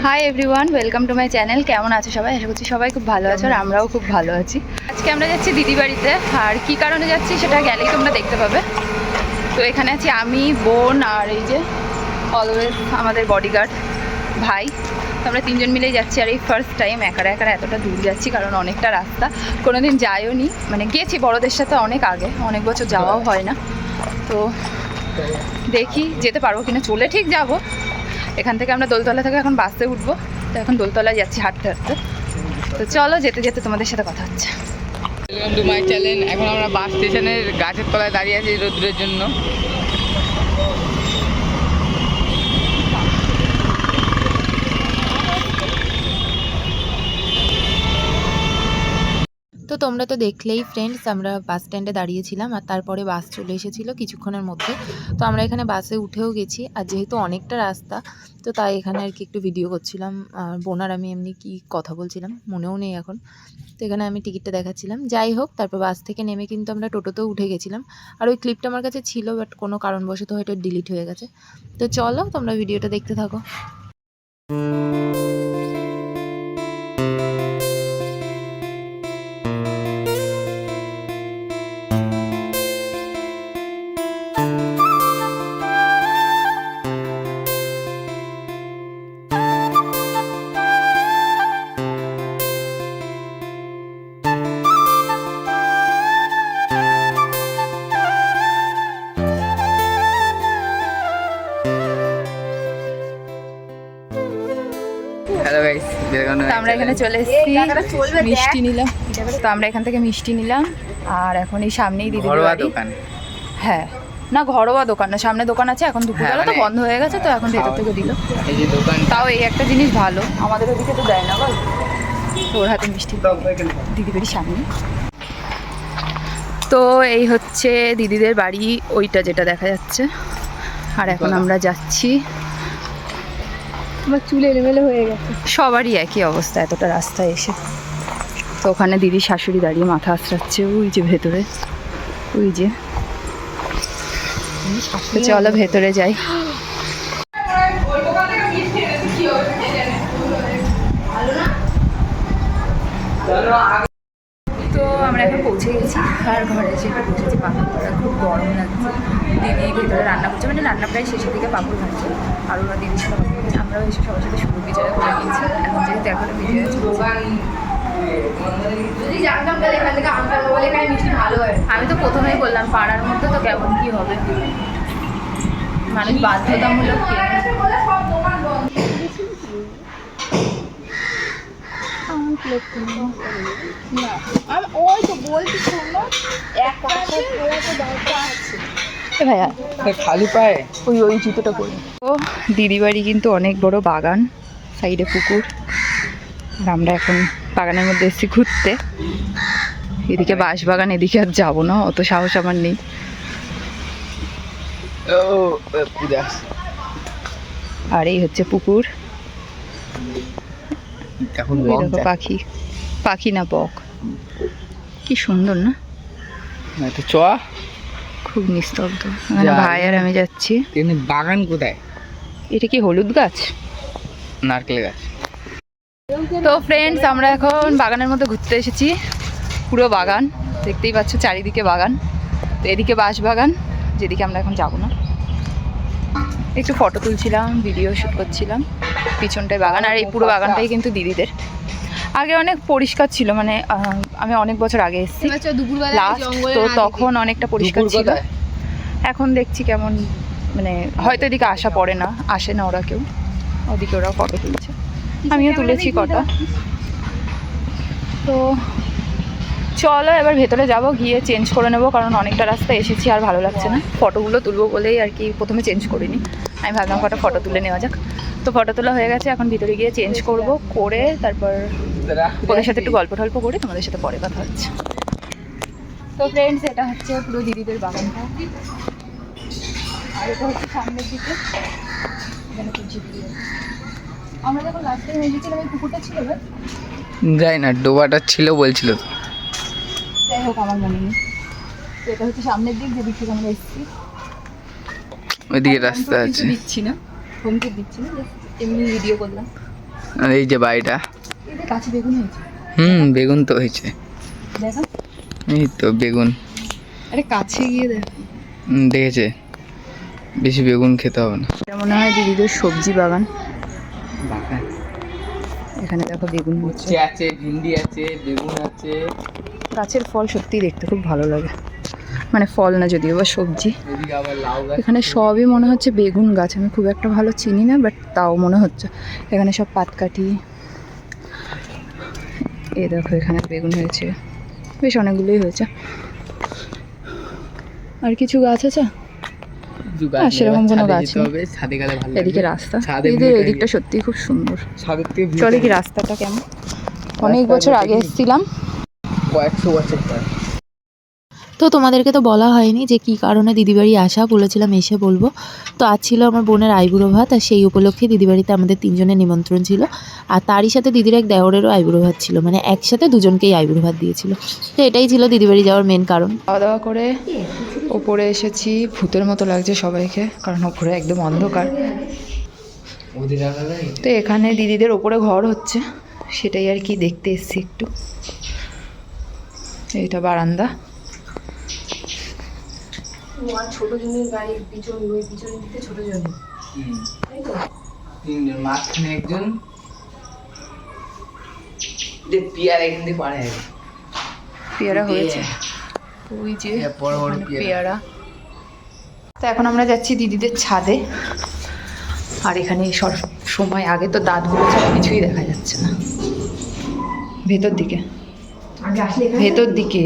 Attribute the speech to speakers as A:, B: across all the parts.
A: Hi everyone, welcome to my channel. কেমন আছো সবাই? আশা করছি সবাই খুব ভালো আছো আর আমরাও খুব ভালো আছি। আজকে আমরা যাচ্ছি দিদি বাড়িতে, আর কী কারণে যাচ্ছি সেটা গেলেই তোমরা দেখতে পাবে। তো এখানে আছি আমি, বোন আর এই যে অলওয়েজ আমাদের বডিগার্ড ভাই। তো আমরা তিনজন মিলেই যাচ্ছি, আর এই ফার্স্ট টাইম একা এতটা দূর যাচ্ছি, কারণ অনেকটা রাস্তা, কোনোদিন যাইও নি। মানে গেছি বড়দের সাথে অনেক আগে, অনেক বছর যাওয়াও হয় না। তো দেখি যেতে পারবো কিনা, চলে ঠিক যাবো। এখান থেকে আমরা দোলতলা থেকে এখন বাসে উঠবো, তো এখন দোলতলায় যাচ্ছি হাঁটতে হাঁটতে। তো চলো যেতে যেতে তোমাদের সাথে কথা হচ্ছে।
B: Welcome to my channel. এখন আমরা বাস স্টেশনের গাছের তলায় দাঁড়িয়ে আছি রোদ্রের জন্য।
C: তো তোমরা তো দেখলেই ফ্রেন্ডস, আমরা বাস স্ট্যান্ডে দাঁড়িয়েছিলাম আর তারপরে বাস চলে এসেছিলো কিছুক্ষণের মধ্যে। তো আমরা এখানে বাসে উঠেও গেছি, আর যেহেতু অনেকটা রাস্তা তো তাই এখানে আর কি একটু ভিডিও করছিলাম। আর বোনার আমি এমনি কি কথা বলছিলাম মনেও নেই এখন। তো এখানে আমি টিকিটটা দেখাচ্ছিলাম। যাই হোক, তারপর বাস থেকে নেমে কিন্তু আমরা টোটোতেও উঠে গেছিলাম। আর ওই ক্লিপটা আমার কাছে ছিল, বাট কোনো কারণবশত হয়তো ডিলিট হয়ে গেছে। তো চলো তোমরা ভিডিওটা দেখতে থাকো।
B: হ্যালো গাইস,
A: তো আমরা এখানে চলে এসেছি, মিষ্টি নিলাম। তো আমরা এখান থেকে মিষ্টি নিলাম, আর এখন এই সামনেই দিদি বাড়ি।
B: দোকান?
A: হ্যাঁ, না ঘরোয়া দোকান না, সামনে দোকান আছে। এখন দুপুরবেলা তো বন্ধ হয়ে গেছে, তো এখন ভেতর থেকে দিল।
B: এই যে দোকান,
A: তাও এই একটা জিনিস ভালো, আমাদের ওদিকে তো দেয় না বল। তো ওর হাতে মিষ্টি দিদি বাড়ির সামনে। তো এই হচ্ছে দিদিদের বাড়ি, ওইটা যেটা দেখা যাচ্ছে। আর এখন আমরা যাচ্ছি। আমার চুল এলোমেলো হয়ে গেছে, সবারই একই অবস্থা এতটা রাস্তায় এসে। তো ওখানে দিদি শাশুড়ি দাঁড়িয়ে মাথা আঁচড়াচ্ছে, ওই যে ভেতরে, ওই যে। চলো ভেতরে যাই। তো আমরা এখন পৌঁছে গেছি, আর ঘরে এসে বসেছি পাপড় করা, খুব গরম লাগছে। দিদি ভেতরে রান্না করছে, মানে রান্না প্রায় শেষের দিকে পাপড় ভাজছে, আর ওরা দিদির সাথে কথা বলছে। আমরাও এসে সবার সাথে শুরু বিচারা করে নিয়েছি। এখন যেহেতু এখন ভিডিও আমি তো প্রথমেই বললাম পাড়ার মধ্যে তো কেমন কি হবে, মানুষ বাধ্যতামূলক ভাইয়া
B: খালি পায়ে
A: ওই জুতোটা পরে। তো দিদি বাড়ি কিন্তু অনেক বড় বাগান, সাইডে পুকুর। আর আমরা এখন বাগানের মধ্যে এসেছি ঘুরতে। এদিকে বাঁশ বাগান, এদিকে আর যাবো না, অত সাহস আমার নেই। আর এই হচ্ছে পুকুর।
B: এখন
A: পাখি, পাখি না বক, কি সুন্দর না? খুব নিস্তব্ধ। ভাই আর আমি যাচ্ছি।
B: বাগান কোথায়?
A: এটা কি হলুদ গাছ?
B: নারকেল গাছ।
A: তো ফ্রেন্ডস, আমরা এখন বাগানের মধ্যে ঘুরতে এসেছি। পুরো বাগান দেখতেই পাচ্ছ, চারিদিকে বাগান। তো এদিকে বাঁশ বাগান, যেদিকে আমরা এখন যাবো না। একটু ফটো তুলছিলাম, ভিডিও শ্যুট করছিলাম। পিছনটায় বাগান, আর এই পুরো বাগানটাই কিন্তু দিদিদের। আগে অনেক পরিষ্কার ছিল, মানে আমি অনেক বছর আগে এসেছি লাস্ট, তো তখন অনেকটা পরিষ্কার ছিল। এখন দেখছি কেমন, মানে হয়তো এদিকে আসা পড়ে না, আসে না ওরা কেউ। ওদিকে ওরা ফটো তুলছে, আমিও তুলেছি কটা। তো চলো এবার ভেতরে যাব, গিয়ে চেঞ্জ করে নেবো, কারণ অনেকটা রাস্তা এসেছি আর ভালো লাগছে না। ফটোগুলো তুলবো বলেই আর কি প্রথমে চেঞ্জ করিনি, আমি ভাবলাম কটা ফটো তুলে নেওয়া যাক। তো ফটো তোলা হয়ে গেছে, এখন ভিতরে গিয়ে চেঞ্জ করব, করে তারপর ওদের সাথে একটু গল্প টল্প করে তোমাদের সাথে পরে কথা হচ্ছে। তো ফ্রেন্ডস, এটা হচ্ছে পুরো দিদিদের বাগানটা, আর এটা হচ্ছে সামনের দিকে। আমরা যখন লাস্ট টাইম এসেছিলাম এই পুকুরটা ছিল না,
B: যাই না, ডোবাটা ছিল বলছিল তো।
A: যাই হোক আমার মনে নেই। তো এটা হচ্ছে সামনের দিক, যেদিক থেকে আমরা এসেছি।
B: ওইদিকে রাস্তা আছে,
A: দিচ্ছি না, হোমকে দিচ্ছি না, এমনি ভিডিও করলাম।
B: আর এই যে বাড়িটা।
A: কাছে বেগুন হয়েছে,
B: বেগুন তো হয়েছে,
A: দেখো।
B: এই তো বেগুন।
A: আরে কাছে গিয়ে দেখ।
B: দেখেছে, বেশি বেগুন খেতে হবে না।
A: এটা মনে হয় দিদিদের সবজি বাগান।
B: বাগান
A: এখানে দেখো বেগুন হচ্ছে,
B: উচ্ছে আছে, ভিন্ডি আছে, বেগুন আছে।
A: গাছের ফল সত্যিই দেখতে খুব ভালো লাগে, মানে ফল না যদিও বা সবজি।
B: এদিকে আবার লাউ গাছ।
A: এখানে সবই মনে হচ্ছে বেগুন গাছ, আমি খুব একটা ভালো চিনি না, বাট তাও মনে হচ্ছে। এখানে সব পাতকাঠি, এই দেখো এখানে বেগুন হয়েছে, বেশ অনেকগুলোই হয়েছে। আর কিছু গাছ আছে?
B: কিছু গাছ
A: আর
B: নেই,
A: সেরকম
B: এবার
A: কোনো
B: ছাদে
A: গাছ
B: যেতে
A: নেই।
B: হবে, ছাদে গেলে ভালো লাগবে।
A: এদিকে রাস্তা,
B: ছাদে
A: এদিকে
B: view টা
A: এদিকটা সত্যিই খুব সুন্দর।
B: ছাদের থেকে view
A: চলে
B: টা
A: কি
B: দেখি।
A: রাস্তাটা কেমন, অনেক
B: রাস্তাটা
A: বছর আগে
B: দেখি।
A: এসেছিলাম।
B: কয়েকশো বছর পর।
C: তো তোমাদেরকে তো বলা হয়নি যে কী কারণে দিদিবাড়ি আসা, বলেছিলাম এসে বলবো। তো আজ ছিল আমার বোনের আইবুড়ো ভাত, আর সেই উপলক্ষে দিদিবাড়িতে আমাদের 3 জনের নিমন্ত্রণ ছিল। আর তারই সাথে দিদির এক দেওরেরও আইবুড়ো ভাত ছিল, মানে একসাথে দুজনকেই আইবুড়ো ভাত দিয়েছিল। তো এটাই ছিল দিদিবাড়ি যাওয়ার মেন কারণ।
A: খাওয়া দাওয়া করে ওপরে এসেছি, ভূতের মতো লাগছে সবাইকে, কারণ ওপরে একদম অন্ধকার। তো এখানে দিদিদের ওপরে ঘর হচ্ছে, সেটাই আর কি দেখতে এসেছি একটু। এইটা বারান্দা।
C: ছোট জনের বাড়ির পিছন দিকে ছোট জন,
B: তিনজন, মাঝখানে একজন। পেয়ারা এখান থেকে পারে
A: পেয়ারা হয়েছে, ওই যে
B: বড় বড়
A: ওখানে পেয়ারা। তো এখন আমরা যাচ্ছি দিদিদের ছাদে। আর এখানে সব সময় আগে তো দাঁতগুলো ছাড়া কিছুই দেখা যাচ্ছে না। ভেতর দিকে, ভেতর দিকে।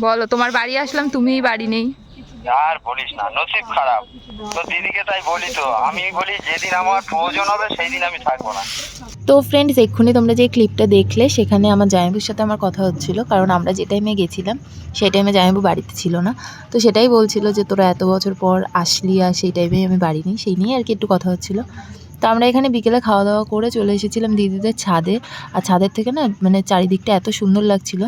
A: বলো, তোমার বাড়ি আসলাম, তুমিই বাড়ি নেই।
D: আর বলিস না, নসিব খারাপ তো দিদিকে। তাই বলি তো, আমি বলি যেদিন আমার প্রয়োজন হবে সেই দিন আমি থাকবো না।
C: তো ফ্রেন্ডস, এক্ষুনি তোমরা যে ক্লিপটা দেখলে, সেখানে আমার জামাইবুর সাথে আমার কথা হচ্ছিল, কারণ আমরা যে টাইমে গেছিলাম সেই টাইমে জামাইবু বাড়িতে ছিল না। তো সেটাই বলছিল যে তোরা এত বছর পর আসলি, আর সেই টাইমে আমি বাড়ি নেই, সেই নিয়ে আর কি একটু কথা হচ্ছিল। তো আমরা এখানে বিকেলে খাওয়া দাওয়া করে চলে এসেছিলাম দিদিদের ছাদে। আর ছাদের থেকে না মানে চারিদিকটা এত সুন্দর লাগছিল,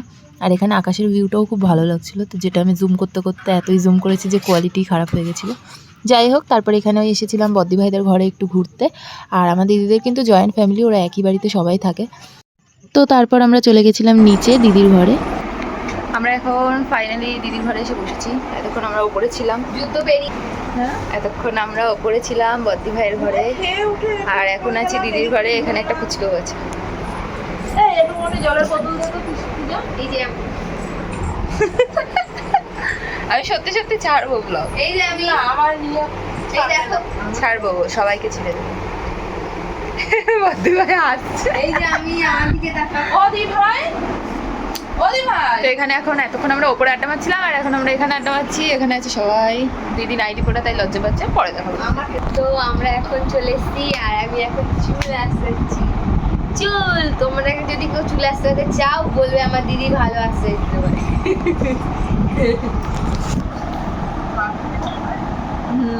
C: আর এখানে আকাশের ভিউটাও খুব ভালো লাগছিল। তো যেটা আমি জুম করতে করতে এতই জুম করেছি যে কোয়ালিটি খারাপ হয়ে গেছিলো। যাই হোক, তারপরে এখানে এসেছিলাম বদ্দি ভাইদের ঘরে একটু ঘুরতে। আর আমার দিদিদের কিন্তু জয়েন্ট ফ্যামিলি, ওরা একই বাড়িতে সবাই থাকে। তো তারপর আমরা চলে গেছিলাম নিচে দিদির ঘরে।
A: আমরা এখন ফাইনালি দিদির ঘরে এসে বসেছি। এতক্ষণ আমরা ওপরে ছিলাম, এতক্ষণ আমরা ওপরে ছিলাম বদ্দি ভাইয়ের ঘরে, আর এখন আছি দিদির ঘরে। এখানে একটা ফুচকা আছে। আমি সত্যি সত্যি ছাড়বো ব্লগ, এই যে আমি আমার নিয়ে ছাড়বো, সবাইকে ছেড়ে দেবো। বদ্দি ভাই আসছে, এই যে আমি আমার দিকে তো এখানে এখন এতক্ষণ আমরা ওপরে আড্ডা মারছিলাম, আর এখন আমরা এখানে আড্ডা মারছি। এখানে আছে সবাই, দিদি নাইটি পরে তাই লজ্জা পাচ্ছে, পরে দেখাবো।
E: তো আমরা এখন চলে এসেছি, আর আমি এখন চুল আসাচ্ছি। চুল তোমরা যদি কেউ চুল আসাতে চাও, বলবে আমার দিদি ভালো আসতে দিতে পারে।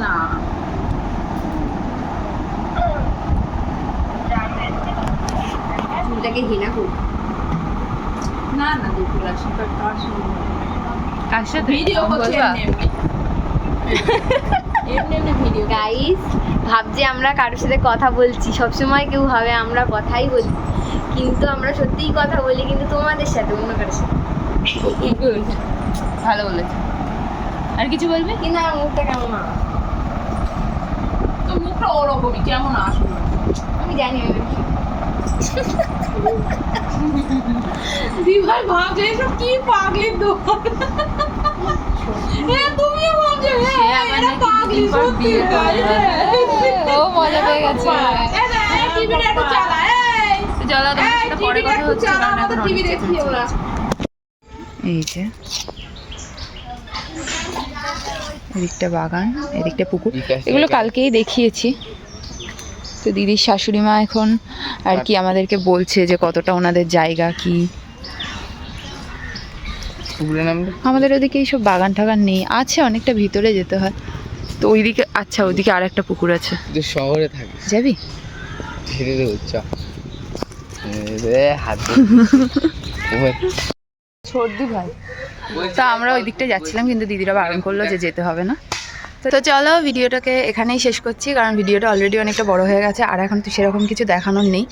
A: না
E: চুলটাকে হিনা করবো
A: না না, দুপুর আসি কার সাথে ভিডিও করবা?
E: গাইস, ভাবছে আমরা কারোর সাথে কথা বলছি, সবসময় কেউ ভাবে আমরা কথাই বলি, কিন্তু আমরা সত্যিই কথা বলি, কিন্তু তোমাদের সাথে, অন্য কারোর সাথে।
A: গুড, ভালো বলেছে। আর কিছু বলবে?
E: কিন্তু আমার মুখটা কেমন না,
A: তো মুখটা ওরকমই, কেমন আসবে
E: আমি জানি না।
A: দিভাই ভাবছে এসব কি পাগলি দোকান। তুমিও ভাবছো এটা পাগলি সত্যি। ও মজা পেয়ে গেছে। টিভিটা একটু চালা, এই জ্বালা, তোমার সাথে পরে কথা হচ্ছে, কারণ এখন টিভি দেখছি ওরা। এই যে এদিকটা বাগান, এদিকটা পুকুর, এগুলো কালকেই দেখিয়েছি। তো দিদির শাশুড়ি মা এখন আর কি আমাদেরকে বলছে যে কতটা ওনাদের জায়গা কি। আমাদের ওদিকে এইসব বাগান টাগান নেই, আছে অনেকটা ভিতরে যেতে হয়। তো ওইদিকে, আচ্ছা ওইদিকে আর একটা পুকুর আছে।
B: শহরে থাকে,
A: যাবি?
B: ধীরে ধীরে উচ্চা হাত। সর্দি ভাই
A: তো আমরা ওই দিকটায় যাচ্ছিলাম, কিন্তু দিদিরা বারণ করলো যে যেতে হবে না। তো চলো ভিডিওটাকে এখানেই শেষ করছি, কারণ ভিডিওটা অলরেডি অনেকটা বড় হয়ে গেছে আর এখন তো সেরকম কিছু দেখানোর নেই।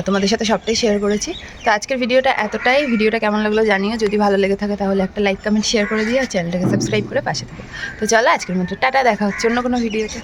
A: তোমাদের সাথে সবটাই শেয়ার করেছি। তো আজকের ভিডিওটা এতটাই। ভিডিওটা কেমন লাগলো জানিও, যদি ভালো লেগে থাকে তাহলে একটা লাইক কমেন্ট শেয়ার করে দিও আর চ্যানেলটাকে সাবস্ক্রাইব করে পাশে থাকো। তো চলো আজকের মতো টাটা, দেখা হচ্ছে অন্য কোনো ভিডিওতে।